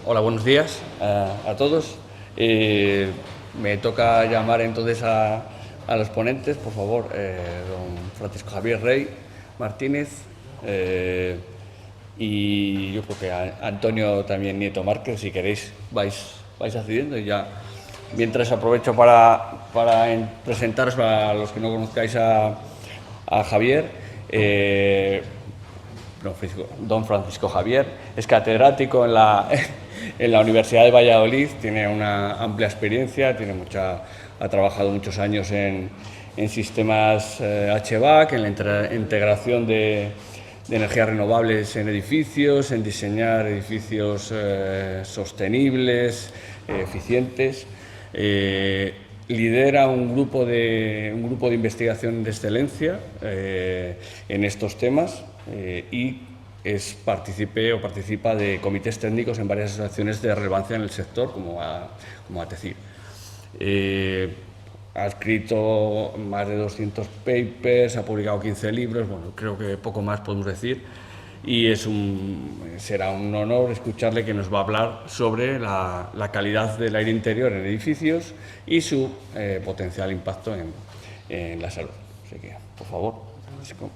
Hola, buenos días a todos. Me toca llamar entonces a los ponentes, por favor, don Francisco Javier Rey Martínez y yo creo que a Antonio también Nieto Márquez, si queréis vais accediendo y ya. Mientras aprovecho para presentaros a los que no conozcáis a Javier. Don Francisco Javier es catedrático en la Universidad de Valladolid, tiene una amplia experiencia, ha trabajado muchos años en sistemas HVAC, en la integración de energías renovables en edificios, en diseñar edificios sostenibles, eficientes. Lidera un grupo de investigación de excelencia en estos temas y participa de comités técnicos en varias asociaciones de relevancia en el sector, como ATECIR. Ha escrito más de 200 papers, ha publicado 15 libros, bueno, creo que poco más podemos decir, y será un honor escucharle, que nos va a hablar sobre la calidad del aire interior en edificios y su potencial impacto en la salud. Así que, por favor, Francisco.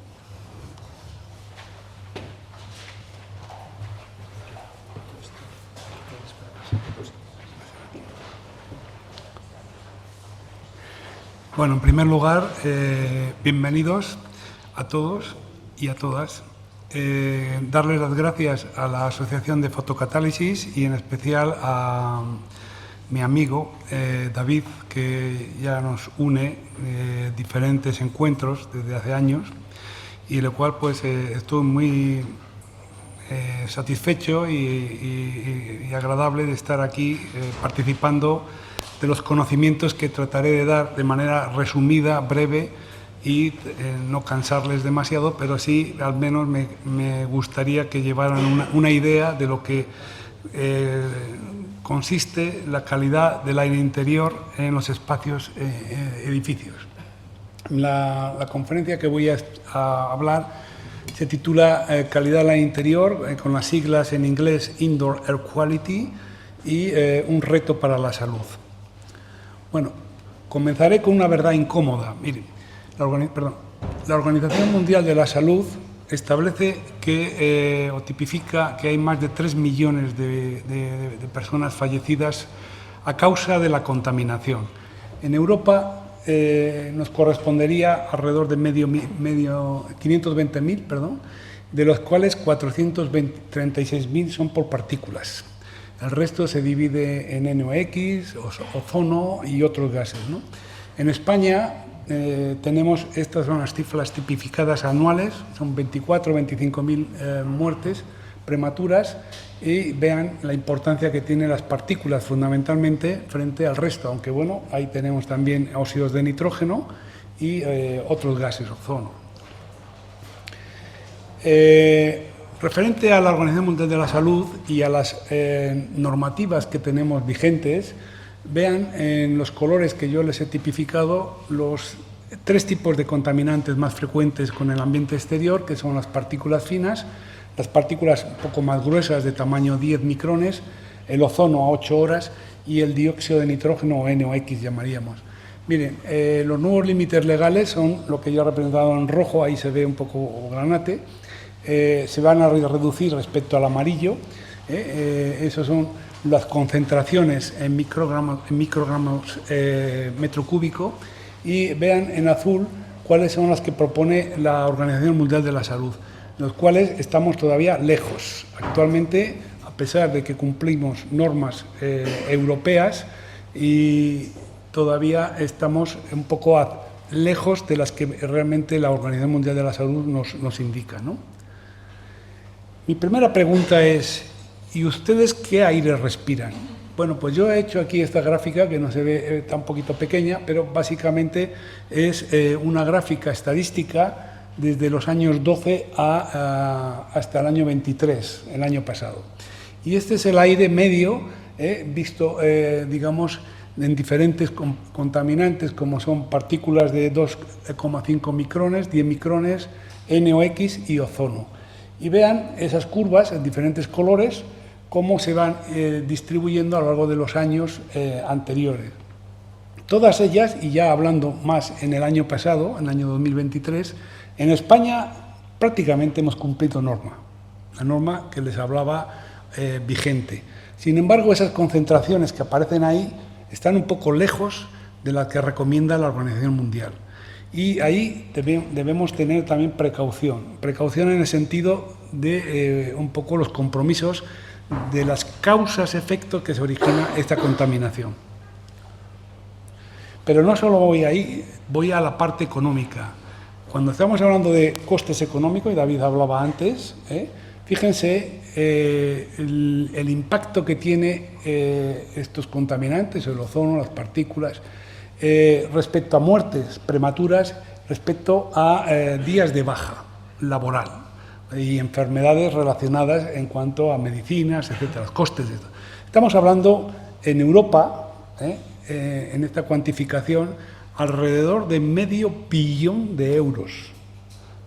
Bueno, en primer lugar, bienvenidos a todos y a todas. Darles las gracias a la Asociación de Fotocatálisis y en especial a mi amigo David, que ya nos une diferentes encuentros desde hace años y lo cual pues estoy muy satisfecho y agradable de estar aquí participando de los conocimientos que trataré de dar de manera resumida, breve y no cansarles demasiado, pero sí al menos me gustaría que llevaran una idea de lo que consiste la calidad del aire interior en los espacios edificios. La conferencia que voy a hablar se titula Calidad del aire interior, con las siglas en inglés Indoor Air Quality y un reto para la salud. Bueno, comenzaré con una verdad incómoda. Miren, la Organización Mundial de la Salud establece o tipifica que hay más de 3 millones de personas fallecidas a causa de la contaminación. En Europa nos correspondería alrededor de 520.000, de los cuales 436.000 son por partículas. El resto se divide en NOx, ozono y otros gases, ¿no? En España tenemos, estas son las cifras tipificadas anuales, son 24 o 25.000 muertes prematuras, y vean la importancia que tienen las partículas fundamentalmente frente al resto, aunque bueno, ahí tenemos también óxidos de nitrógeno y otros gases, ozono. Referente a la Organización Mundial de la Salud y a las normativas que tenemos vigentes, vean en los colores que yo les he tipificado los 3 tipos de contaminantes más frecuentes con el ambiente exterior, que son las partículas finas, las partículas un poco más gruesas de tamaño 10 micrones, el ozono a 8 horas y el dióxido de nitrógeno o NOx llamaríamos. Miren, los nuevos límites legales son lo que yo he representado en rojo, ahí se ve un poco granate. Se van a reducir respecto al amarillo. Esas son las concentraciones en microgramos metro cúbico, y vean en azul cuáles son las que propone la Organización Mundial de la Salud, los cuales estamos todavía lejos. Actualmente, a pesar de que cumplimos normas europeas, y todavía estamos un poco lejos de las que realmente la Organización Mundial de la Salud nos indica, ¿no? Mi primera pregunta es, ¿y ustedes qué aire respiran? Bueno, pues yo he hecho aquí esta gráfica, que no se ve, está un poquito pequeña, pero básicamente es una gráfica estadística desde los años 12 hasta el año 23, el año pasado. Y este es el aire medio, visto, digamos, en diferentes contaminantes, como son partículas de 2,5 micrones, 10 micrones, NOx y ozono. Y vean esas curvas en diferentes colores, cómo se van distribuyendo a lo largo de los años anteriores. Todas ellas, y ya hablando más en el año pasado, en el año 2023, en España prácticamente hemos cumplido norma, la norma que les hablaba vigente. Sin embargo, esas concentraciones que aparecen ahí están un poco lejos de las que recomienda la Organización Mundial. Y ahí debemos tener también precaución en el sentido de un poco los compromisos de las causas-efectos que se origina esta contaminación. Pero no solo voy ahí, voy a la parte económica. Cuando estamos hablando de costes económicos, y David hablaba antes, fíjense el impacto que tiene estos contaminantes, el ozono, las partículas, respecto a muertes prematuras, respecto a días de baja laboral y enfermedades relacionadas en cuanto a medicinas, etcétera, costes de esto. Estamos hablando en Europa, en esta cuantificación, alrededor de $500 millón de euros.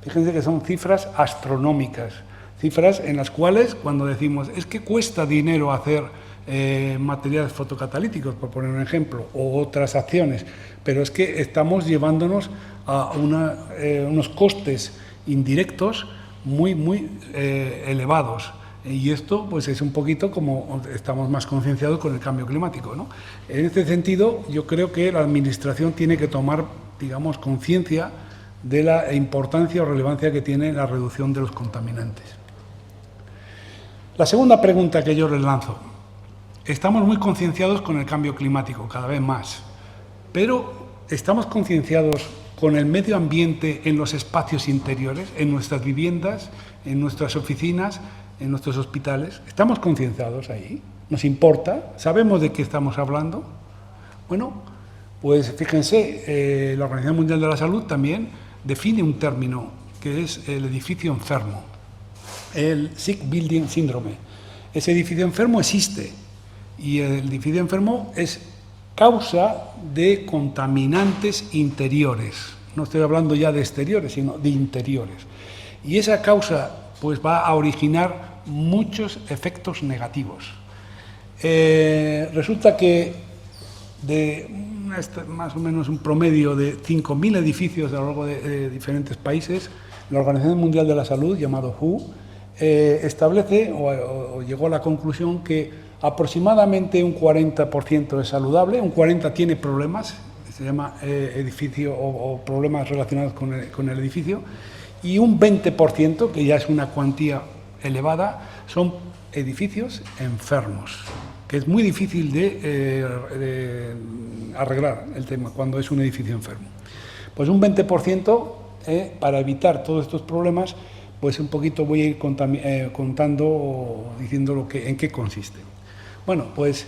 Fíjense que son cifras astronómicas, cifras en las cuales cuando decimos es que cuesta dinero hacer materiales fotocatalíticos, por poner un ejemplo, o otras acciones, pero es que estamos llevándonos a unos costes indirectos muy elevados. Y esto pues es un poquito como estamos más concienciados con el cambio climático, ¿no? En este sentido, yo creo que la Administración tiene que tomar, digamos, conciencia de la importancia o relevancia que tiene la reducción de los contaminantes. La segunda pregunta que yo les lanzo. Estamos muy concienciados con el cambio climático, cada vez más, pero ¿estamos concienciados con el medio ambiente en los espacios interiores, en nuestras viviendas, en nuestras oficinas, en nuestros hospitales? ¿Estamos concienciados ahí? ¿Nos importa? ¿Sabemos de qué estamos hablando? Bueno, pues fíjense, la Organización Mundial de la Salud también define un término que es el edificio enfermo, el Sick Building Syndrome. Ese edificio enfermo existe y el edificio enfermo es causa de contaminantes interiores. No estoy hablando ya de exteriores, sino de interiores. Y esa causa pues va a originar muchos efectos negativos. Resulta que de más o menos un promedio de 5.000 edificios a lo largo de diferentes países, la Organización Mundial de la Salud, llamado WHO, establece o llegó a la conclusión que aproximadamente un 40% es saludable, un 40% tiene problemas, se llama edificio o problemas relacionados con el edificio, y un 20%, que ya es una cuantía elevada, son edificios enfermos, que es muy difícil de arreglar el tema cuando es un edificio enfermo. Pues un 20%, para evitar todos estos problemas, pues un poquito voy a ir contando o diciendo en qué consiste. Bueno, pues,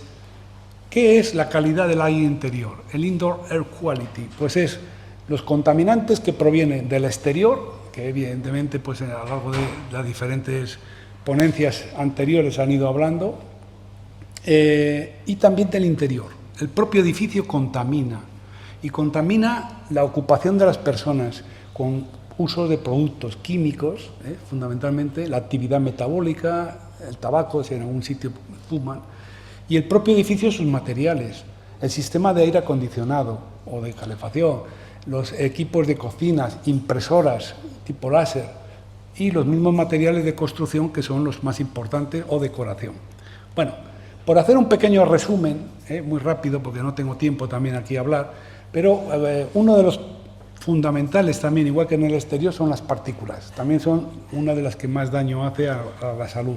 ¿qué es la calidad del aire interior? El Indoor Air Quality, pues es los contaminantes que provienen del exterior, que evidentemente pues a lo largo de las diferentes ponencias anteriores han ido hablando, y también del interior. El propio edificio contamina, y contamina la ocupación de las personas con uso de productos químicos, fundamentalmente la actividad metabólica, el tabaco, si en algún sitio fuman, y el propio edificio, sus materiales, el sistema de aire acondicionado o de calefacción, los equipos de cocinas, impresoras tipo láser y los mismos materiales de construcción que son los más importantes o decoración. Bueno, por hacer un pequeño resumen, muy rápido porque no tengo tiempo también aquí a hablar, pero uno de los fundamentales también, igual que en el exterior, son las partículas. También son una de las que más daño hace a la salud.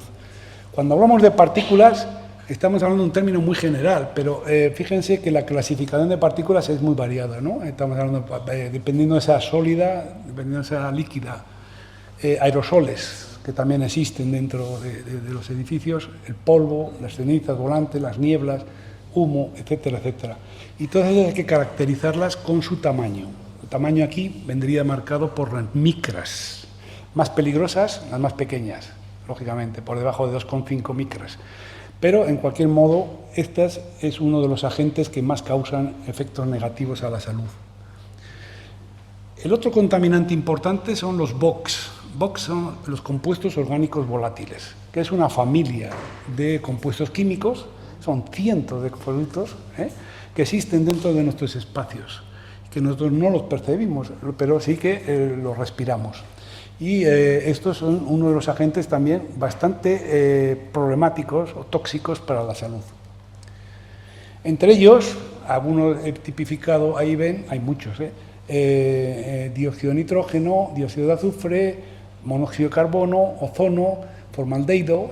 Cuando hablamos de partículas, estamos hablando de un término muy general, pero fíjense que la clasificación de partículas es muy variada, ¿no? Estamos hablando, dependiendo de esa sólida, dependiendo de esa líquida, aerosoles, que también existen dentro de los edificios, el polvo, las cenizas volantes, las nieblas, humo, etcétera, etcétera. Y todas ellas hay que caracterizarlas con su tamaño. El tamaño aquí vendría marcado por las micras, más peligrosas, las más pequeñas, lógicamente, por debajo de 2,5 micras. Pero, en cualquier modo, estas es uno de los agentes que más causan efectos negativos a la salud. El otro contaminante importante son los VOCs. VOC son los compuestos orgánicos volátiles, que es una familia de compuestos químicos, son cientos de productos que existen dentro de nuestros espacios, que nosotros no los percibimos, pero sí que los respiramos. Y estos son uno de los agentes también bastante problemáticos o tóxicos para la salud. Entre ellos, algunos he tipificado, ahí ven, hay muchos, dióxido de nitrógeno, dióxido de azufre, monóxido de carbono, ozono, formaldehído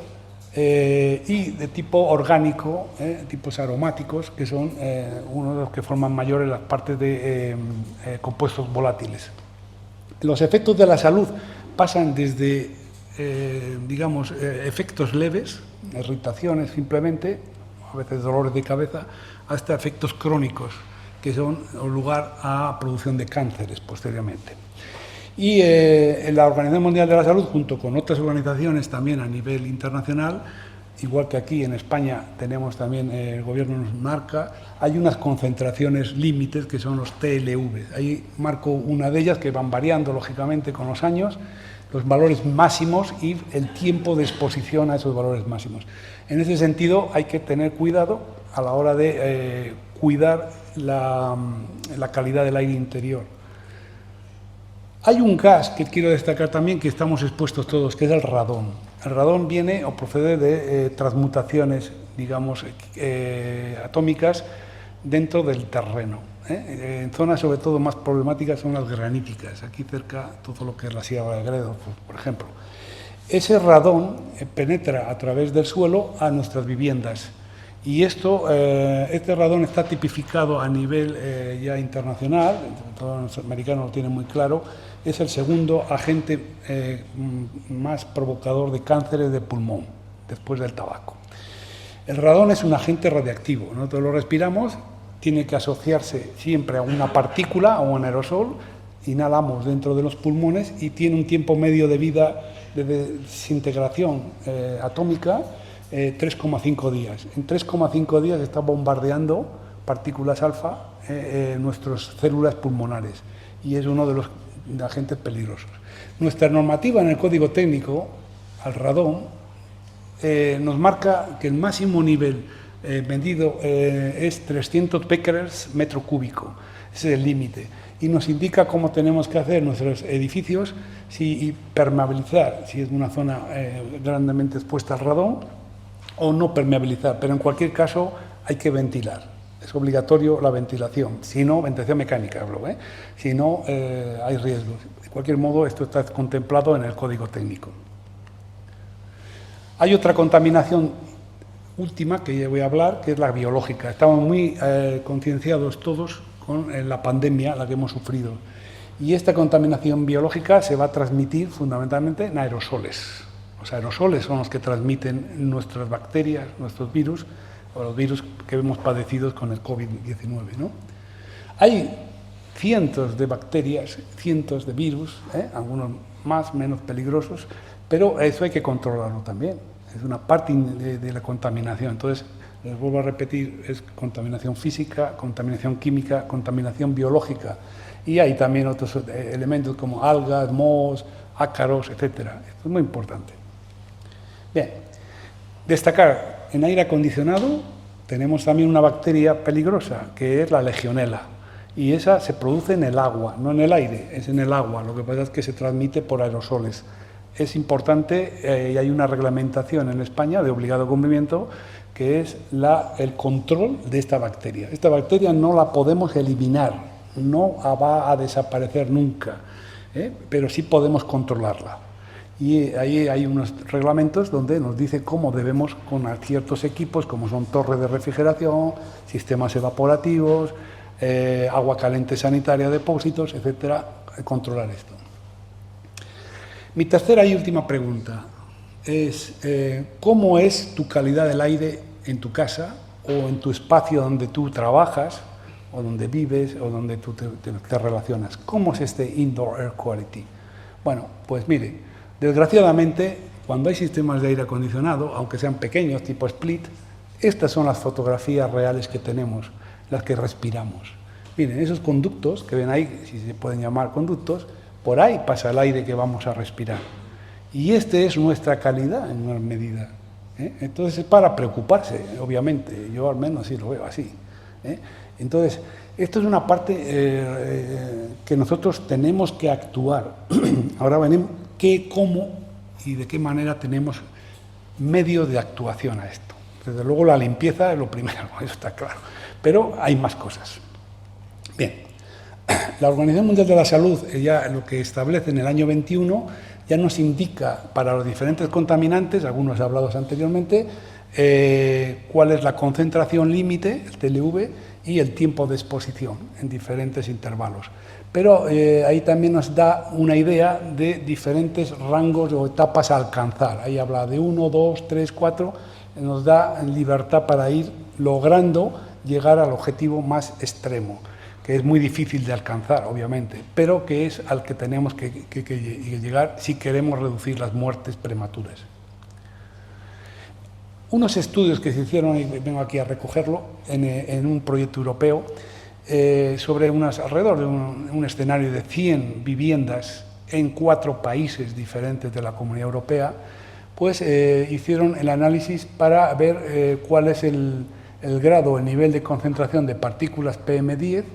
y de tipo orgánico, tipos aromáticos, que son uno de los que forman mayores las partes de compuestos volátiles. Los efectos de la salud pasan desde, digamos, efectos leves, irritaciones simplemente, a veces dolores de cabeza, hasta efectos crónicos, que son lugar a producción de cánceres posteriormente. Y la Organización Mundial de la Salud, junto con otras organizaciones también a nivel internacional, igual que aquí en España tenemos también, el gobierno nos marca, hay unas concentraciones límites que son los TLV. Ahí marco una de ellas que van variando lógicamente con los años, los valores máximos y el tiempo de exposición a esos valores máximos. En ese sentido hay que tener cuidado a la hora de cuidar la calidad del aire interior. Hay un gas que quiero destacar también, que estamos expuestos todos, que es el radón. El radón viene o procede de transmutaciones, digamos, atómicas dentro del terreno. En zonas sobre todo más problemáticas son las graníticas, aquí cerca todo lo que es la Sierra de Gredos, por ejemplo. Ese radón penetra a través del suelo a nuestras viviendas y este radón está tipificado a nivel ya internacional, todos los americanos lo tienen muy claro, es el segundo agente más provocador de cánceres de pulmón, después del tabaco. El radón es un agente radiactivo, nosotros lo respiramos, tiene que asociarse siempre a una partícula o un aerosol, inhalamos dentro de los pulmones y tiene un tiempo medio de vida de desintegración atómica 3,5 días. En 3,5 días está bombardeando partículas alfa nuestras células pulmonares y es uno de los agentes peligrosos. Nuestra normativa en el código técnico al radón nos marca que el máximo nivel medido es 300 becquerels metro cúbico, ese es el límite, y nos indica cómo tenemos que hacer nuestros edificios, si permeabilizar, si es una zona grandemente expuesta al radón, o no permeabilizar, pero en cualquier caso hay que ventilar, es obligatorio la ventilación, si no, ventilación mecánica hablo, si no hay riesgos. De cualquier modo, esto está contemplado en el código técnico. Hay otra contaminación última que voy a hablar, que es la biológica. Estamos muy concienciados todos con la pandemia, la que hemos sufrido. Y esta contaminación biológica se va a transmitir fundamentalmente en aerosoles. Los aerosoles son los que transmiten nuestras bacterias, nuestros virus, o los virus que hemos padecido con el COVID-19, ¿no? Hay cientos de bacterias, cientos de virus, algunos más, menos peligrosos, pero eso hay que controlarlo también. Es una parte de la contaminación. Entonces, les vuelvo a repetir, es contaminación física, contaminación química, contaminación biológica. Y hay también otros elementos como algas, mohos, ácaros, etc. Esto es muy importante. Bien, destacar, en aire acondicionado tenemos también una bacteria peligrosa, que es la legionela. Y esa se produce en el agua, no en el aire, es en el agua. Lo que pasa es que se transmite por aerosoles. Es importante y hay una reglamentación en España de obligado cumplimiento que es el control de esta bacteria. Esta bacteria no la podemos eliminar, no va a desaparecer nunca, pero sí podemos controlarla. Y ahí hay unos reglamentos donde nos dice cómo debemos, con ciertos equipos, como son torres de refrigeración, sistemas evaporativos, agua caliente sanitaria, depósitos, etcétera, controlar esto. Mi tercera y última pregunta es ¿cómo es tu calidad del aire en tu casa o en tu espacio donde tú trabajas o donde vives o donde tú te relacionas? ¿Cómo es este Indoor Air Quality? Bueno, pues mire, desgraciadamente cuando hay sistemas de aire acondicionado, aunque sean pequeños, tipo split, estas son las fotografías reales que tenemos, las que respiramos. Miren, esos conductos que ven ahí, si se pueden llamar conductos, por ahí pasa el aire que vamos a respirar. Y esta es nuestra calidad en una medida. Entonces es para preocuparse, obviamente, yo al menos sí lo veo así. Entonces, esto es una parte que nosotros tenemos que actuar. Ahora veremos qué, cómo y de qué manera tenemos medio de actuación a esto. Desde luego la limpieza es lo primero, eso está claro, pero hay más cosas. Bien, la Organización Mundial de la Salud, ya lo que establece en el año 21, ya nos indica para los diferentes contaminantes, algunos hablados anteriormente, cuál es la concentración límite, el TLV, y el tiempo de exposición en diferentes intervalos. Pero ahí también nos da una idea de diferentes rangos o etapas a alcanzar. Ahí habla de 1, 2, 3, 4, nos da libertad para ir logrando llegar al objetivo más extremo, que es muy difícil de alcanzar, obviamente, pero que es al que tenemos que llegar si queremos reducir las muertes prematuras. Unos estudios que se hicieron, y vengo aquí a recogerlo, en un proyecto europeo, sobre alrededor de un escenario de 100 viviendas en 4 países diferentes de la Comunidad Europea, pues hicieron el análisis para ver cuál es el grado, el nivel de concentración de partículas PM10.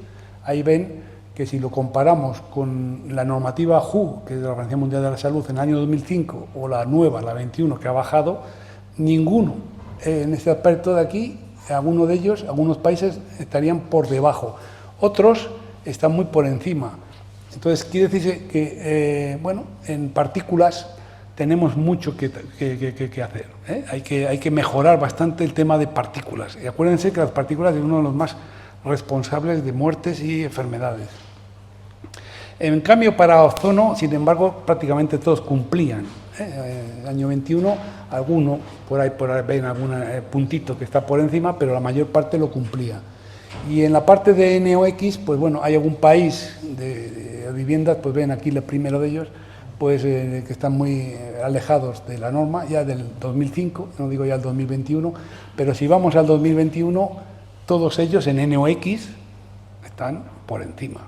Ahí ven que si lo comparamos con la normativa WHO, que es de la Organización Mundial de la Salud, en el año 2005, o la nueva, la 21, que ha bajado, ninguno en este aspecto de aquí, algunos de ellos, algunos países estarían por debajo, otros están muy por encima. Entonces, quiere decirse que, bueno, en partículas tenemos mucho que hacer. Hay que mejorar bastante el tema de partículas. Y acuérdense que las partículas es uno de los más responsables de muertes y enfermedades. En cambio, para ozono, sin embargo, prácticamente todos cumplían. El año 21, alguno, por ahí ven algún puntito que está por encima, pero la mayor parte lo cumplía. Y en la parte de NOx, pues bueno, hay algún país de viviendas, pues ven aquí el primero de ellos, pues que están muy alejados de la norma, ya del 2005, no digo ya el 2021, pero si vamos al 2021, todos ellos en NOx están por encima.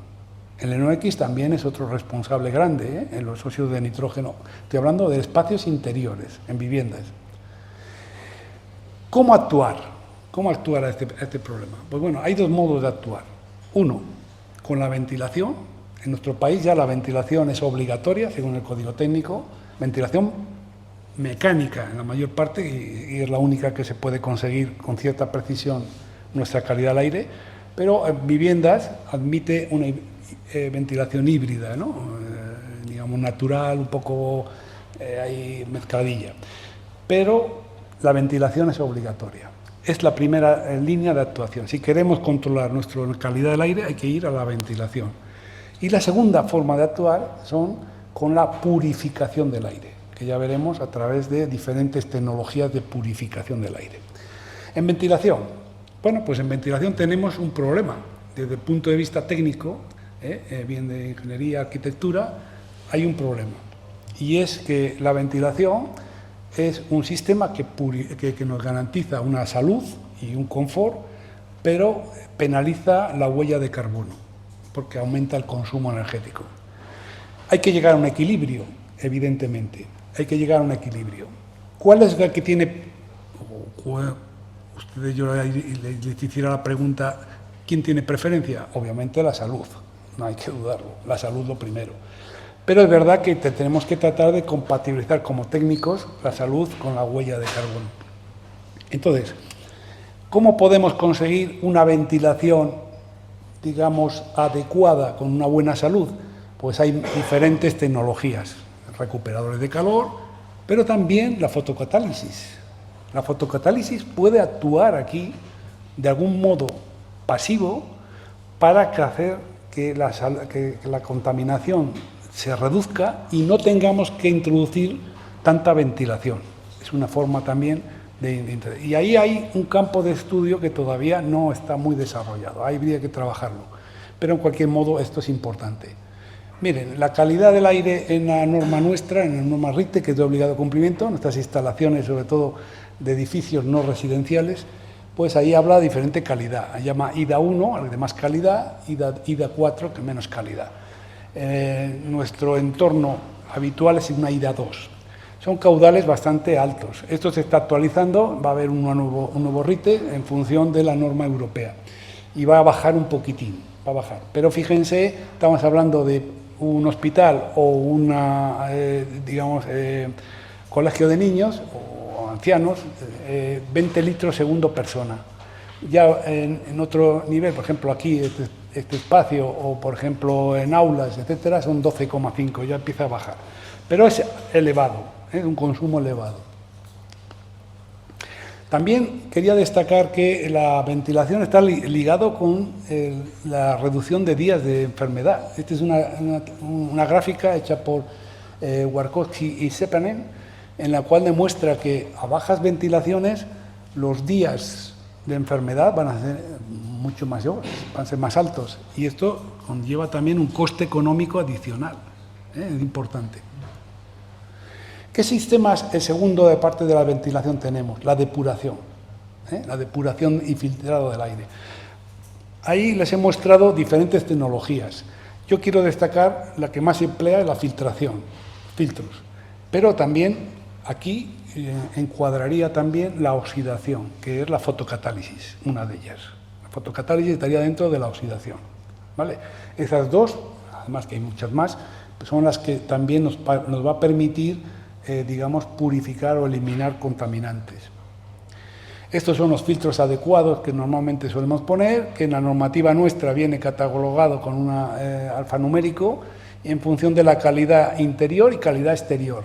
El NOx también es otro responsable grande en los óxidos de nitrógeno. Estoy hablando de espacios interiores, en viviendas. ¿Cómo actuar? ¿Cómo actuar a este problema? Pues bueno, hay 2 modos de actuar. Uno, con la ventilación. En nuestro país ya la ventilación es obligatoria, según el Código Técnico. Ventilación mecánica en la mayor parte, y es la única que se puede conseguir con cierta precisión nuestra calidad del aire, pero en viviendas admite una ventilación híbrida, ¿no? Digamos natural, un poco hay mezcladilla, pero la ventilación es obligatoria. Es la primera línea de actuación. Si queremos controlar nuestra calidad del aire, hay que ir a la ventilación. Y la segunda forma de actuar son con la purificación del aire, que ya veremos a través de diferentes tecnologías de purificación del aire. En ventilación, bueno, pues en ventilación tenemos un problema. Desde el punto de vista técnico, bien de ingeniería, arquitectura, hay un problema. Y es que la ventilación es un sistema que nos garantiza una salud y un confort, pero penaliza la huella de carbono, porque aumenta el consumo energético. Hay que llegar a un equilibrio, evidentemente. Hay que llegar a un equilibrio. ¿Cuál es el que tiene? Ustedes, yo les hiciera la pregunta, ¿quién tiene preferencia? Obviamente la salud, no hay que dudarlo, la salud lo primero. Pero es verdad que tenemos que tratar de compatibilizar como técnicos la salud con la huella de carbono. Entonces, ¿cómo podemos conseguir una ventilación, digamos, adecuada con una buena salud? Pues hay diferentes tecnologías, recuperadores de calor, pero también la fotocatálisis. La fotocatálisis puede actuar aquí de algún modo pasivo para hacer que la contaminación se reduzca y no tengamos que introducir tanta ventilación. Es una forma también de y ahí hay un campo de estudio que todavía no está muy desarrollado, ahí habría que trabajarlo, pero en cualquier modo esto es importante. Miren, la calidad del aire en la norma nuestra, en la norma RITE, que es de obligado cumplimiento, nuestras instalaciones, sobre todo de edificios no residenciales, pues ahí habla de diferente calidad. Llama IDA 1, de más calidad, IDA 4, que menos calidad. nuestro entorno habitual es una IDA 2. Son caudales bastante altos. Esto se está actualizando, va a haber un nuevo RITE en función de la norma europea y va a bajar un poquitín, va a bajar. Pero fíjense, estamos hablando de un hospital o una, colegio de niños o ancianos, 20 litros segundo persona. Ya en otro nivel, por ejemplo aquí este espacio o por ejemplo en aulas, etcétera, son 12,5, ya empieza a bajar. Pero es elevado, un consumo elevado. También quería destacar que la ventilación está ligado con la reducción de días de enfermedad. Esta es una gráfica hecha por Warkowski y Seppänen, en la cual demuestra que a bajas ventilaciones los días de enfermedad van a ser mucho mayores, van a ser más altos. Y esto conlleva también un coste económico adicional, es importante. ¿Qué sistemas, el segundo de parte de la ventilación tenemos? La depuración y filtrado del aire. Ahí les he mostrado diferentes tecnologías. Yo quiero destacar la que más se emplea es la filtración, filtros. Pero también aquí encuadraría también la oxidación, que es la fotocatálisis, una de ellas. La fotocatálisis estaría dentro de la oxidación, ¿vale? Esas dos, además que hay muchas más, son las que también nos va a permitir purificar o eliminar contaminantes. Estos son los filtros adecuados que normalmente solemos poner, que en la normativa nuestra viene catalogado con un alfanumérico en función de la calidad interior y calidad exterior.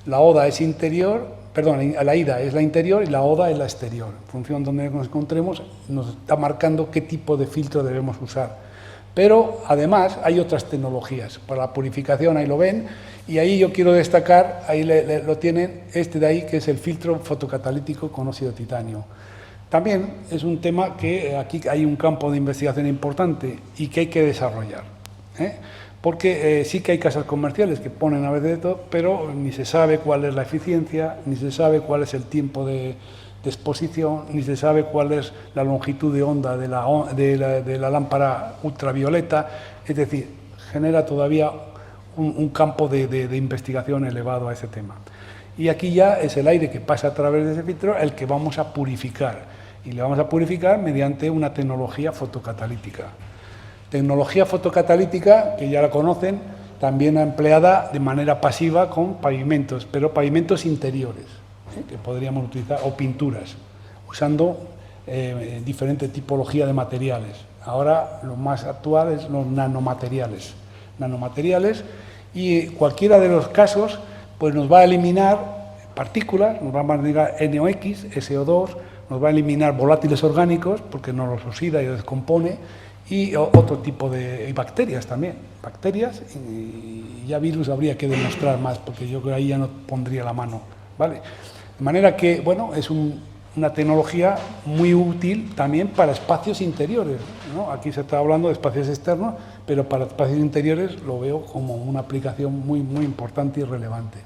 La ODA es interior, perdón, la IDA es la interior y la ODA es la exterior. En función de donde nos encontremos, nos está marcando qué tipo de filtro debemos usar. Pero además hay otras tecnologías para la purificación, ahí lo ven, y ahí yo quiero destacar, ahí lo tienen, este de ahí que es el filtro fotocatalítico con óxido de titanio. También es un tema que aquí hay un campo de investigación importante y que hay que desarrollar, porque sí que hay casas comerciales que ponen a veces de todo, pero ni se sabe cuál es la eficiencia, ni se sabe cuál es el tiempo de exposición, ni se sabe cuál es la longitud de onda de la lámpara ultravioleta, es decir, genera todavía un campo de investigación elevado a ese tema. Y aquí ya es el aire que pasa a través de ese filtro el que vamos a purificar, y le vamos a purificar mediante una tecnología fotocatalítica. Tecnología fotocatalítica, que ya la conocen, también empleada de manera pasiva con pavimentos, pero pavimentos interiores, que podríamos utilizar, o pinturas, usando diferente tipología de materiales. Ahora lo más actual es los nanomateriales, y cualquiera de los casos pues nos va a eliminar partículas, nos va a eliminar NOx, SO2, nos va a eliminar volátiles orgánicos porque nos los oxida y los descompone, y otro tipo de bacterias también, y ya virus habría que demostrar más porque yo creo que ahí ya no pondría la mano, ¿vale? De manera que, bueno, es una tecnología muy útil también para espacios interiores, ¿no? Aquí se está hablando de espacios externos, pero para espacios interiores lo veo como una aplicación muy, muy importante y relevante.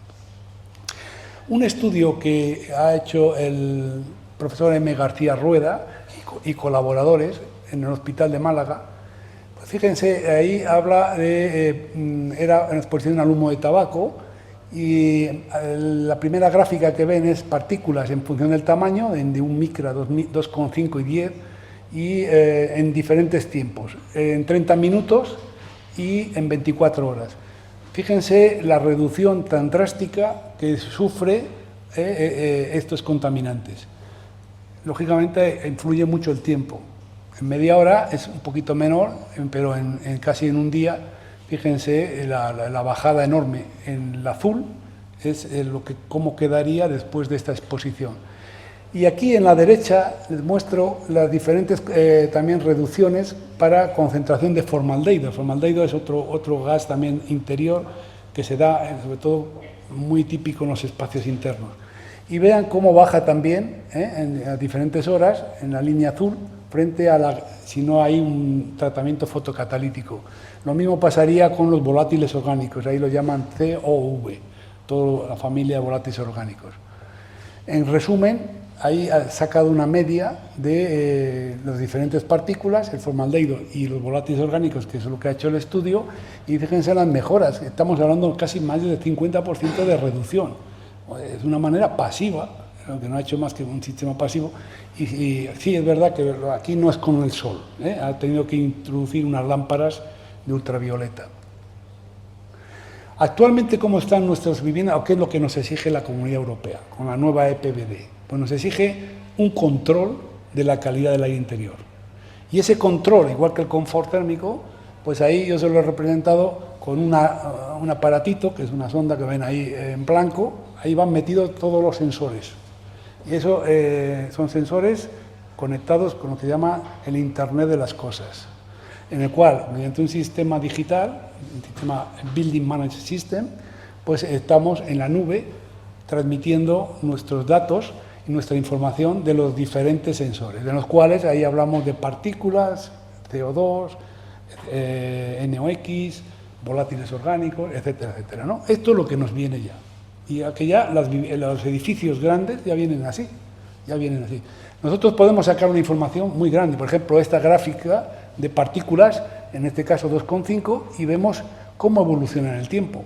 Un estudio que ha hecho el profesor M. García Rueda y colaboradores en el Hospital de Málaga, pues fíjense, ahí habla era una exposición al humo de tabaco, y la primera gráfica que ven es partículas en función del tamaño, de 1 micra, 2,5 y 10, y en diferentes tiempos, en 30 minutos y en 24 horas. Fíjense la reducción tan drástica que sufre estos contaminantes. Lógicamente influye mucho el tiempo. En media hora es un poquito menor, pero casi en un día. Fíjense la bajada enorme. En el azul es cómo quedaría después de esta exposición. Y aquí en la derecha les muestro las diferentes también reducciones para concentración de formaldehído. El formaldehído es otro gas también interior que se da, sobre todo, muy típico en los espacios internos. Y vean cómo baja también a diferentes horas en la línea azul frente a si no hay un tratamiento fotocatalítico. Lo mismo pasaría con los volátiles orgánicos, ahí lo llaman COV, toda la familia de volátiles orgánicos. En resumen, ahí ha sacado una media de las diferentes partículas, el formaldehído y los volátiles orgánicos, que es lo que ha hecho el estudio, y fíjense las mejoras, estamos hablando casi más del 50% de reducción. Es una manera pasiva, aunque no ha hecho más que un sistema pasivo, y sí, es verdad que aquí no es con el sol, ha tenido que introducir unas lámparas de ultravioleta. Actualmente, ¿cómo están nuestras viviendas o qué es lo que nos exige la Comunidad Europea con la nueva EPBD? Pues nos exige un control de la calidad del aire interior. Y ese control, igual que el confort térmico, pues ahí yo se lo he representado con un aparatito, que es una sonda que ven ahí en blanco, ahí van metidos todos los sensores. Y eso son sensores conectados con lo que se llama el Internet de las Cosas, en el cual, mediante un sistema digital, un sistema Building Management System, pues estamos en la nube transmitiendo nuestros datos y nuestra información de los diferentes sensores, de los cuales ahí hablamos de partículas, CO2, NOx, volátiles orgánicos, etcétera, etcétera, ¿no? Esto es lo que nos viene ya. Y que ya los edificios grandes ya vienen así, Nosotros podemos sacar una información muy grande, por ejemplo, esta gráfica de partículas, en este caso 2,5, y vemos cómo evoluciona en el tiempo,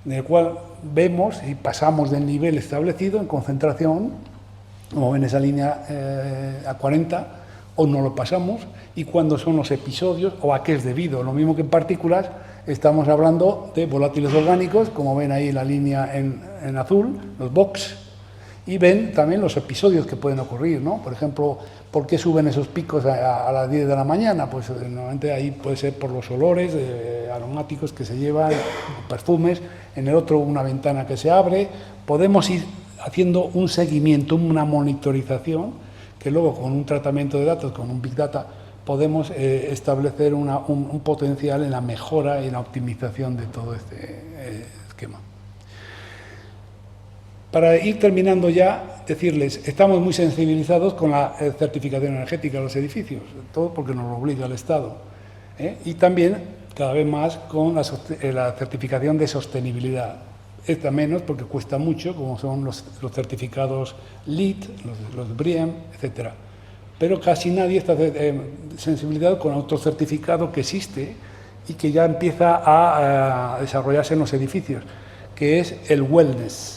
en el cual vemos si pasamos del nivel establecido en concentración, como ven esa línea a 40, o no lo pasamos, y cuándo son los episodios, o a qué es debido. Lo mismo que en partículas, estamos hablando de volátiles orgánicos, como ven ahí la línea en azul, los box, y ven también los episodios que pueden ocurrir, ¿no? Por ejemplo, ¿por qué suben esos picos a las 10 de la mañana? Pues normalmente ahí puede ser por los olores aromáticos que se llevan, perfumes, en el otro una ventana que se abre. Podemos ir haciendo un seguimiento, una monitorización, que luego con un tratamiento de datos, con un Big Data, podemos establecer un potencial en la mejora y en la optimización de todo este esquema. Para ir terminando ya, decirles, estamos muy sensibilizados con la certificación energética de los edificios, todo porque nos lo obliga el Estado, y también cada vez más con la certificación de sostenibilidad. Esta menos porque cuesta mucho, como son los certificados LEED, los BREEAM, etcétera. Pero casi nadie está sensibilizado con otro certificado que existe y que ya empieza a desarrollarse en los edificios, que es el Wellness.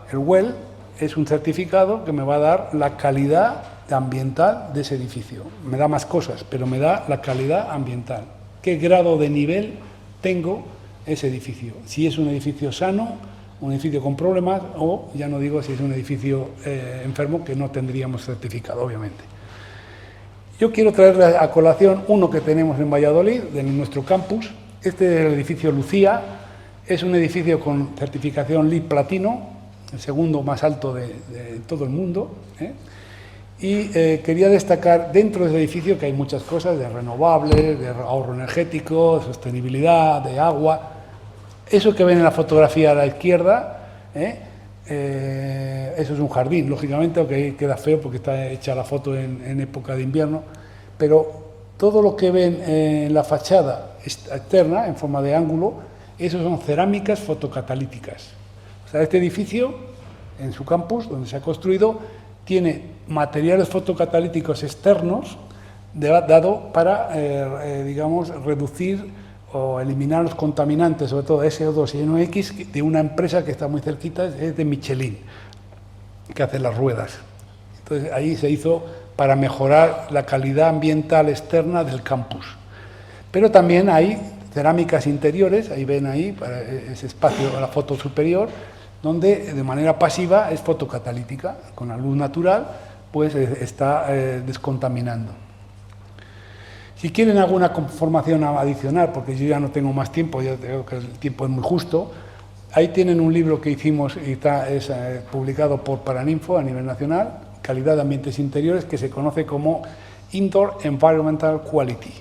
El WELL es un certificado que me va a dar la calidad ambiental de ese edificio. Me da más cosas, pero me da la calidad ambiental. ¿Qué grado de nivel tengo ese edificio? Si es un edificio sano, un edificio con problemas, o ya no digo si es un edificio enfermo, que no tendríamos certificado, obviamente. Yo quiero traerles a colación uno que tenemos en Valladolid, de nuestro campus. Este es el edificio Lucía. Es un edificio con certificación LEED Platino, el segundo más alto de todo el mundo, y quería destacar dentro de ese edificio que hay muchas cosas de renovables, de ahorro energético, de sostenibilidad, de agua. Eso que ven en la fotografía a la izquierda, eso es un jardín, lógicamente, aunque queda feo porque está hecha la foto en época de invierno, pero todo lo que ven en la fachada externa, en forma de ángulo, eso son cerámicas fotocatalíticas. O sea, este edificio, en su campus, donde se ha construido, tiene materiales fotocatalíticos externos dado para, digamos, reducir o eliminar los contaminantes, sobre todo SO2 y NOx, de una empresa que está muy cerquita, es de Michelin, que hace las ruedas. Entonces, ahí se hizo para mejorar la calidad ambiental externa del campus. Pero también hay cerámicas interiores, ahí ven ahí, para ese espacio, la foto superior, donde de manera pasiva es fotocatalítica, con la luz natural, pues está descontaminando. Si quieren alguna información adicional, porque yo ya no tengo más tiempo, ya creo que el tiempo es muy justo, ahí tienen un libro que hicimos y es publicado por Paraninfo a nivel nacional, Calidad de Ambientes Interiores, que se conoce como Indoor Environmental Quality.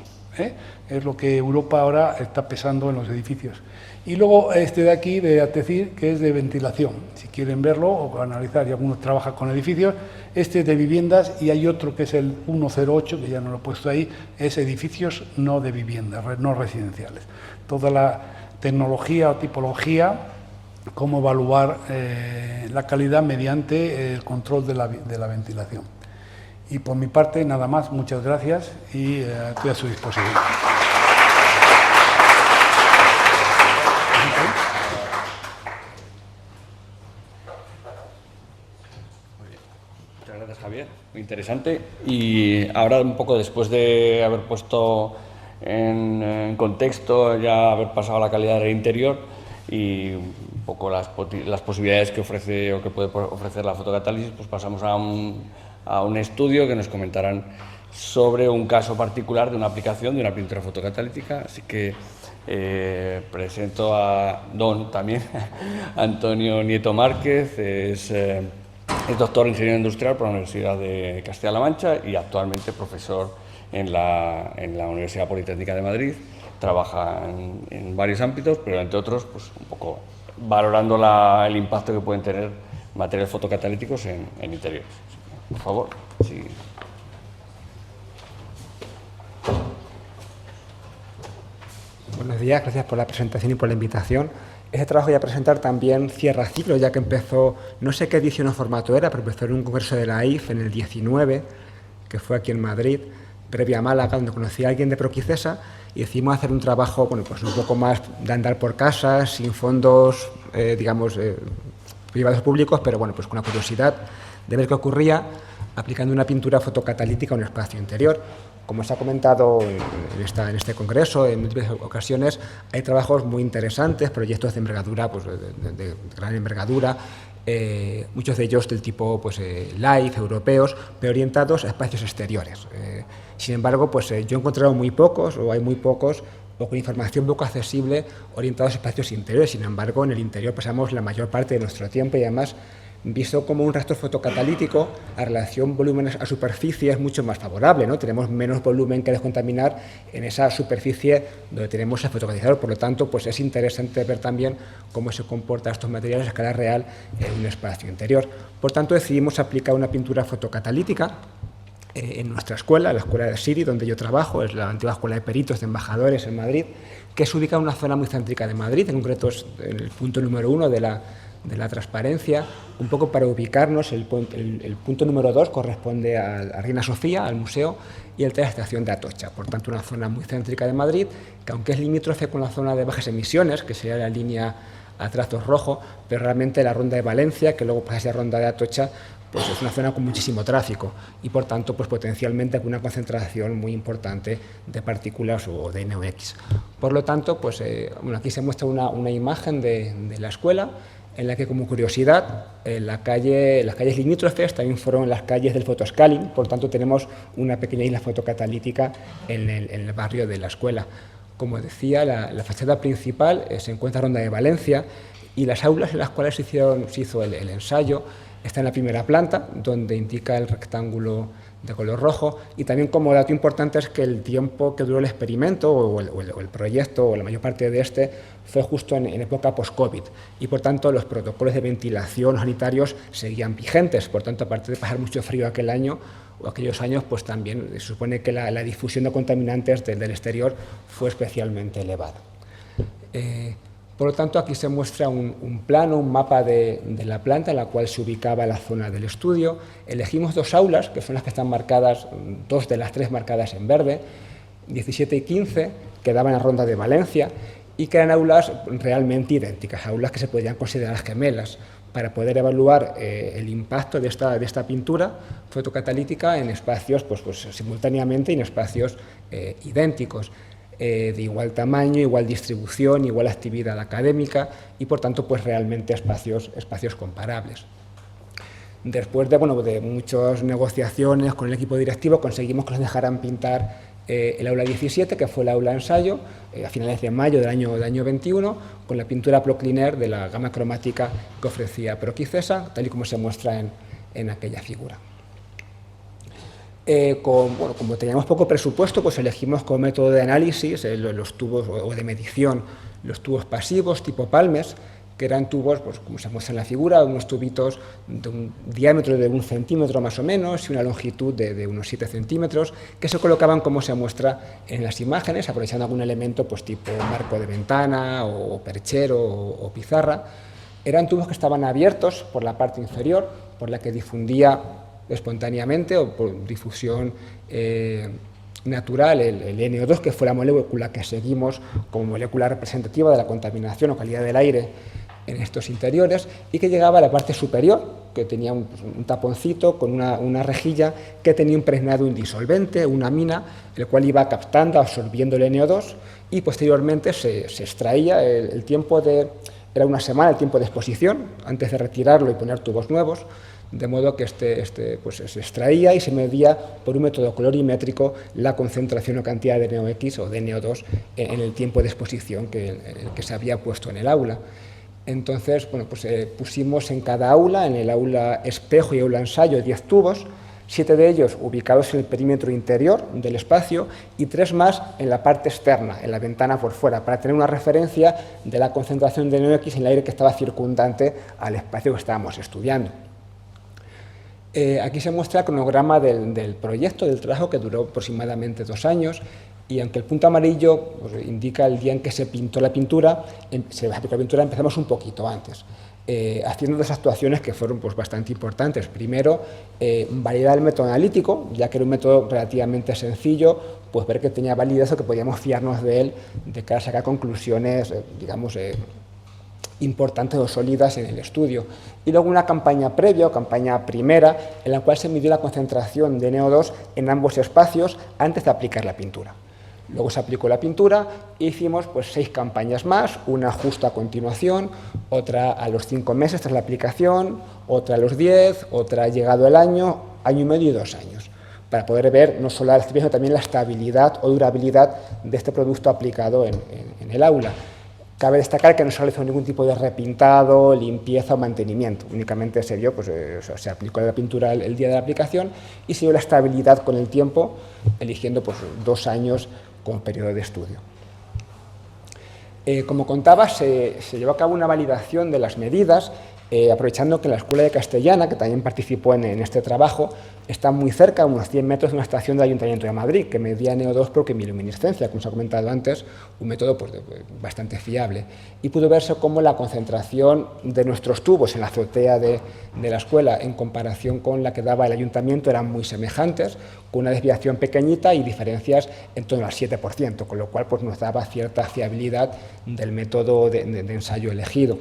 Es lo que Europa ahora está pesando en los edificios. Y luego este de aquí, de ATECIR, que es de ventilación, si quieren verlo o analizar, y algunos trabajan con edificios. Este es de viviendas y hay otro que es el 108, que ya no lo he puesto ahí, es edificios no de viviendas, no residenciales. Toda la tecnología o tipología cómo evaluar la calidad mediante el control de la ventilación. Y por mi parte, nada más, muchas gracias y estoy a su disposición. Muchas gracias, Javier. Muy interesante. Y ahora, un poco después de haber puesto en contexto, ya haber pasado a la calidad del interior y un poco las posibilidades que ofrece o que puede ofrecer la fotocatálisis, pues pasamos a un estudio que nos comentarán sobre un caso particular de una aplicación de una pintura fotocatalítica. Así que presento a don también, Antonio Nieto Márquez. Es doctor en Ingeniería Industrial por la Universidad de Castilla-La Mancha y actualmente profesor en la Universidad Politécnica de Madrid. Trabaja en varios ámbitos, pero entre otros, pues un poco valorando el impacto que pueden tener materiales fotocatalíticos en interiores. Por favor, sí. Buenos días, gracias por la presentación y por la invitación. Este trabajo voy a presentar también cierra ciclo, ya que empezó, no sé qué edición o formato era, pero empezó en un congreso de la IF en el 19, que fue aquí en Madrid, previa a Málaga, donde conocí a alguien de Proquicesa y decidimos hacer un trabajo, bueno, pues un poco más de andar por casa, sin fondos, privados públicos, pero bueno, pues con la curiosidad de ver qué ocurría aplicando una pintura fotocatalítica a un espacio interior. Como se ha comentado en este congreso, en múltiples ocasiones, hay trabajos muy interesantes, proyectos de envergadura, pues de gran envergadura, muchos de ellos del tipo pues, LIFE, europeos, pero orientados a espacios exteriores. Sin embargo, pues, yo he encontrado muy pocos, o hay muy pocos, o con información poco accesible, orientados a espacios interiores. Sin embargo, en el interior pasamos la mayor parte de nuestro tiempo y además, visto como un reactor fotocatalítico, la relación volúmenes a superficie es mucho más favorable, ¿no? Tenemos menos volumen que descontaminar en esa superficie donde tenemos el fotocatalizador. Por lo tanto, pues es interesante ver también cómo se comportan estos materiales a escala real en un espacio interior. Por tanto, decidimos aplicar una pintura fotocatalítica en nuestra escuela, la escuela de Siri, donde yo trabajo, es la antigua escuela de peritos de embajadores en Madrid, que se ubica en una zona muy céntrica de Madrid, en concreto en el punto número 1 de la transparencia. Un poco para ubicarnos, el punto número 2 corresponde a Reina Sofía, al museo, y el 3 a la estación de Atocha. Por tanto, una zona muy céntrica de Madrid, que aunque es limítrofe con la zona de bajas emisiones, que sería la línea a trazos rojo, pero realmente la ronda de Valencia, que luego pasa a ser ronda de Atocha, pues es una zona con muchísimo tráfico y, por tanto, pues potencialmente con una concentración muy importante de partículas o de NOx. Por lo tanto, pues, bueno, aquí se muestra una imagen de la escuela, en la que, como curiosidad, las calles limítrofes también fueron las calles del fotoscaling. Por tanto, tenemos una pequeña isla fotocatalítica en el barrio de la escuela. Como decía, la fachada principal se encuentra en Ronda de Valencia y las aulas en las cuales se hizo el ensayo está en la primera planta, donde indica el rectángulo de color rojo, y también como dato importante es que el tiempo que duró el experimento o el proyecto, o la mayor parte de este, fue justo en época post-COVID, y por tanto los protocolos de ventilación sanitarios seguían vigentes. Por tanto, aparte de pasar mucho frío aquel año o aquellos años, pues también se supone que la difusión de contaminantes del exterior fue especialmente elevada. Por lo tanto, aquí se muestra un plano, un mapa de la planta en la cual se ubicaba la zona del estudio. Elegimos dos aulas, que son las que están marcadas, dos de las tres marcadas en verde, 17 y 15, que daban a Ronda de Valencia, y que eran aulas realmente idénticas, aulas que se podían considerar gemelas, para poder evaluar el impacto de esta pintura fotocatalítica en espacios pues simultáneamente y en espacios idénticos. De igual tamaño, igual distribución, igual actividad académica y, por tanto, pues realmente espacios comparables. Después de muchas negociaciones con el equipo directivo, conseguimos que nos dejaran pintar el aula 17, que fue el aula ensayo, a finales de mayo del año 21, con la pintura Procliner de la gama cromática que ofrecía Proquicesa, tal y como se muestra en aquella figura. Como teníamos poco presupuesto, pues elegimos como método de análisis los tubos o de medición, los tubos pasivos tipo Palmes, que eran tubos, pues como se muestra en la figura, unos tubitos de un diámetro de 1 centímetro más o menos y una longitud de unos 7 centímetros, que se colocaban como se muestra en las imágenes, aprovechando algún elemento pues tipo marco de ventana o perchero o pizarra. Eran tubos que estaban abiertos por la parte inferior, por la que difundía espontáneamente o por difusión natural el NO2, que fue la molécula que seguimos como molécula representativa de la contaminación o calidad del aire en estos interiores, y que llegaba a la parte superior, que tenía un taponcito con una rejilla que tenía impregnado un disolvente, una amina, el cual iba captando, absorbiendo el NO2, y posteriormente se extraía el tiempo de... Era una semana el tiempo de exposición, antes de retirarlo y poner tubos nuevos, de modo que pues se extraía y se medía por un método colorimétrico la concentración o cantidad de NOx o de NO2 en el tiempo de exposición que se había puesto en el aula. Entonces, bueno, pues pusimos en cada aula, en el aula espejo y aula ensayo, 10 tubos, 7 de ellos ubicados en el perímetro interior del espacio y 3 más en la parte externa, en la ventana por fuera, para tener una referencia de la concentración de NOx en el aire que estaba circundante al espacio que estábamos estudiando. Aquí se muestra el cronograma del proyecto, del trabajo, que duró aproximadamente 2 años, y aunque el punto amarillo pues, indica el día en que se pintó la pintura, empezamos un poquito antes, haciendo 2 actuaciones que fueron pues, bastante importantes. Primero, validar el método analítico, ya que era un método relativamente sencillo, pues ver que tenía validez o que podíamos fiarnos de él de cara a sacar conclusiones, digamos, importantes o sólidas en el estudio. Y luego una campaña previa o campaña primera en la cual se midió la concentración de NO2 en ambos espacios antes de aplicar la pintura. Luego se aplicó la pintura e hicimos pues, 6 campañas más, una justo a continuación, otra a los 5 meses tras la aplicación, otra a los 10, otra llegado el año y medio y 2 años, para poder ver no solo la efectividad, sino también la estabilidad o durabilidad de este producto aplicado en el aula. Cabe destacar que no se realizó ningún tipo de repintado, limpieza o mantenimiento, únicamente se vio, pues, se aplicó la pintura el día de la aplicación y se vio la estabilidad con el tiempo, eligiendo pues, 2 años como periodo de estudio. Como contaba, se llevó a cabo una validación de las medidas, aprovechando que la Escuela de Castellana, que también participó en este trabajo, está muy cerca, a unos 100 metros de una estación del Ayuntamiento de Madrid, que medía NO2 por quimiluminiscencia, como se ha comentado antes, un método pues, bastante fiable. Y pudo verse cómo la concentración de nuestros tubos en la azotea de la escuela, en comparación con la que daba el Ayuntamiento, eran muy semejantes, con una desviación pequeñita y diferencias en torno al 7%, con lo cual pues, nos daba cierta fiabilidad del método de ensayo elegido.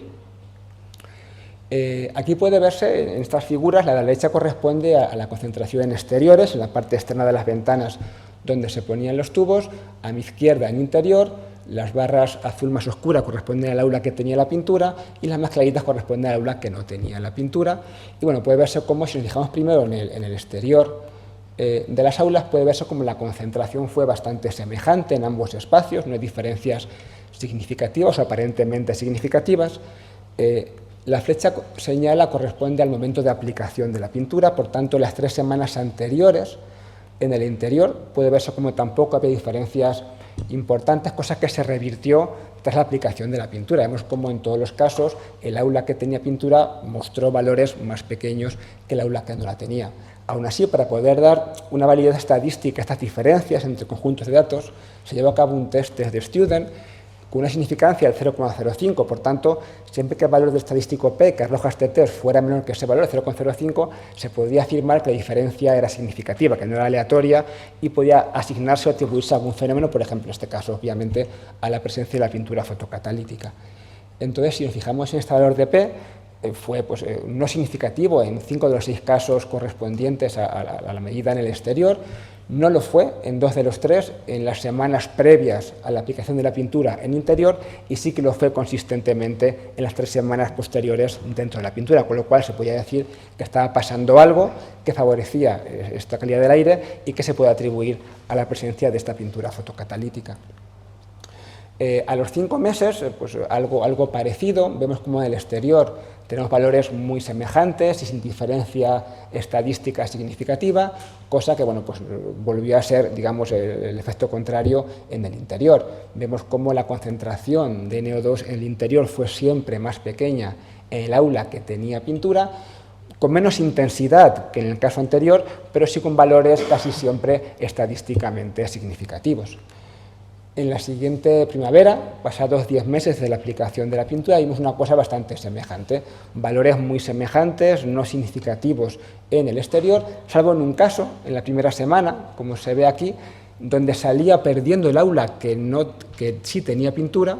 Aquí puede verse en estas figuras, la de la derecha corresponde a la concentración en exteriores, en la parte externa de las ventanas donde se ponían los tubos, a mi izquierda en interior, las barras azul más oscura corresponden al aula que tenía la pintura y las más claritas corresponden al aula que no tenía la pintura. Y bueno, puede verse como si nos fijamos primero en el exterior de las aulas, puede verse como la concentración fue bastante semejante en ambos espacios, no hay diferencias significativas o aparentemente significativas. La flecha señala corresponde al momento de aplicación de la pintura, por tanto, las 3 semanas anteriores en el interior puede verse como tampoco había diferencias importantes, cosa que se revirtió tras la aplicación de la pintura. Vemos como en todos los casos el aula que tenía pintura mostró valores más pequeños que el aula que no la tenía. Aún así, para poder dar una validez estadística a estas diferencias entre conjuntos de datos, se llevó a cabo un test de Student con una significancia del 0,05, por tanto, siempre que el valor del estadístico P que arroja este test fuera menor que ese valor, 0,05, se podía afirmar que la diferencia era significativa, que no era aleatoria y podía asignarse o atribuirse a algún fenómeno, por ejemplo, en este caso, obviamente, a la presencia de la pintura fotocatalítica. Entonces, si nos fijamos en este valor de P, fue pues, no significativo en 5 de los 6 casos correspondientes a la medida en el exterior. No lo fue en 2 de los 3 en las semanas previas a la aplicación de la pintura en interior y sí que lo fue consistentemente en las 3 semanas posteriores dentro de la pintura, con lo cual se podía decir que estaba pasando algo que favorecía esta calidad del aire y que se puede atribuir a la presencia de esta pintura fotocatalítica. A los 5 meses, pues algo parecido, vemos como en el exterior tenemos valores muy semejantes y sin diferencia estadística significativa, cosa que bueno, pues volvió a ser, digamos, el efecto contrario en el interior. Vemos cómo la concentración de NO2 en el interior fue siempre más pequeña en el aula que tenía pintura, con menos intensidad que en el caso anterior, pero sí con valores casi siempre estadísticamente significativos. En la siguiente primavera, pasados 10 meses de la aplicación de la pintura, vimos una cosa bastante semejante. Valores muy semejantes, no significativos en el exterior, salvo en un caso, en la primera semana, como se ve aquí, donde salía perdiendo el aula que sí tenía pintura,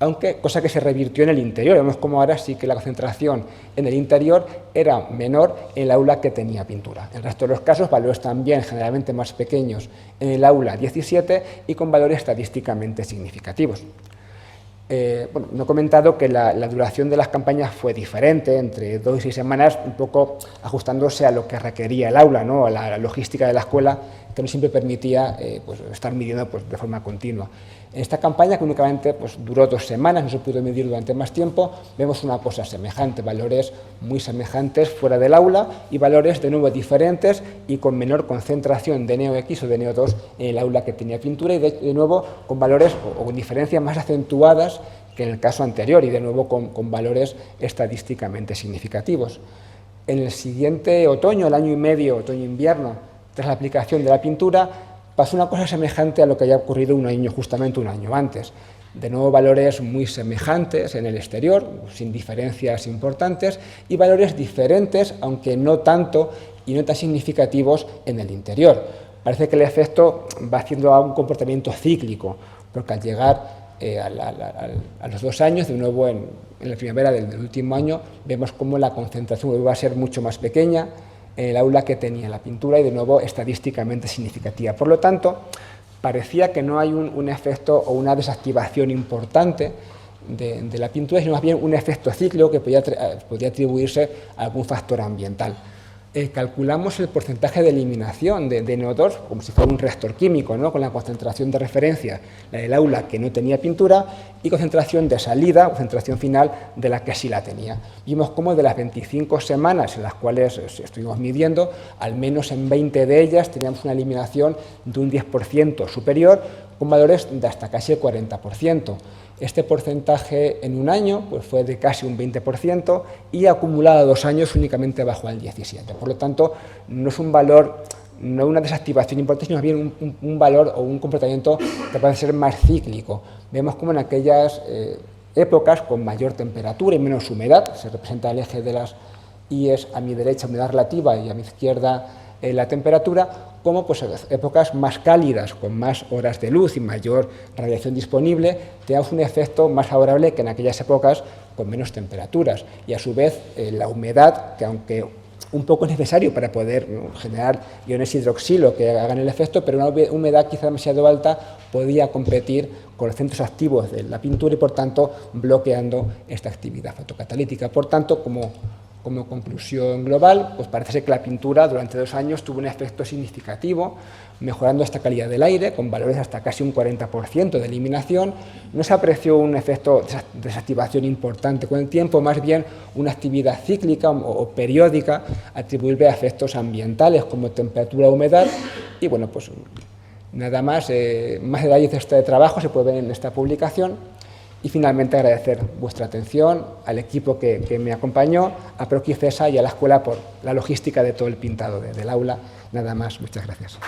aunque cosa que se revirtió en el interior. Vemos como ahora sí que la concentración en el interior era menor en el aula que tenía pintura. En el resto de los casos, valores también generalmente más pequeños en el aula 17 y con valores estadísticamente significativos. Bueno, no he comentado que la duración de las campañas fue diferente, entre 2 y 6 semanas, un poco ajustándose a lo que requería el aula, ¿no? A la logística de la escuela, que no siempre permitía pues, estar midiendo pues, de forma continua. En esta campaña, que únicamente pues, duró 2 semanas, no se pudo medir durante más tiempo, vemos una cosa semejante, valores muy semejantes fuera del aula y valores de nuevo diferentes y con menor concentración de NeoX o de Neo2 en el aula que tenía pintura y de nuevo con valores o con diferencias más acentuadas que en el caso anterior y de nuevo con valores estadísticamente significativos. En el siguiente otoño, el año y medio, otoño-invierno, tras la aplicación de la pintura, pasó una cosa semejante a lo que había ocurrido justamente un año antes. De nuevo valores muy semejantes en el exterior, sin diferencias importantes, y valores diferentes, aunque no tanto y no tan significativos en el interior. Parece que el efecto va haciendo un comportamiento cíclico, porque al llegar a los 2 años, de nuevo en la primavera del último año, vemos cómo la concentración va a ser mucho más pequeña en el aula que tenía la pintura y de nuevo estadísticamente significativa. Por lo tanto, parecía que no hay un efecto o una desactivación importante de la pintura, sino más bien un efecto cíclico que podría atribuirse a algún factor ambiental. Calculamos el porcentaje de eliminación de NO2 como si fuera un reactor químico, ¿no? Con la concentración de referencia, la del aula que no tenía pintura, y concentración de salida, concentración final de la que sí la tenía. Vimos cómo de las 25 semanas en las cuales estuvimos midiendo, al menos en 20 de ellas teníamos una eliminación de un 10% superior, con valores de hasta casi el 40%. Este porcentaje en un año pues fue de casi un 20% y acumulado a 2 años únicamente bajó al 17%. Por lo tanto, no es un valor, no una desactivación importante, sino más bien un valor o un comportamiento que puede ser más cíclico. Vemos como en aquellas épocas con mayor temperatura y menos humedad, se representa el eje de las I's a mi derecha, humedad relativa, y a mi izquierda la temperatura, como pues, épocas más cálidas, con más horas de luz y mayor radiación disponible, tenemos un efecto más favorable que en aquellas épocas con menos temperaturas. Y a su vez, la humedad, que aunque un poco es necesario para poder generar iones hidroxilo que hagan el efecto, pero una humedad quizá demasiado alta podía competir con los centros activos de la pintura y, por tanto, bloqueando esta actividad fotocatalítica. Por tanto, como conclusión global, pues parece ser que la pintura durante 2 años tuvo un efecto significativo, mejorando esta calidad del aire, con valores hasta casi un 40% de eliminación. No se apreció un efecto de desactivación importante con el tiempo, más bien una actividad cíclica o periódica atribuible a efectos ambientales como temperatura o humedad. Y bueno, pues nada más, más detalles de este trabajo se puede ver en esta publicación. Y finalmente agradecer vuestra atención, al equipo que me acompañó, a Proquifesa y a la escuela por la logística de todo el pintado del aula. Nada más, muchas gracias.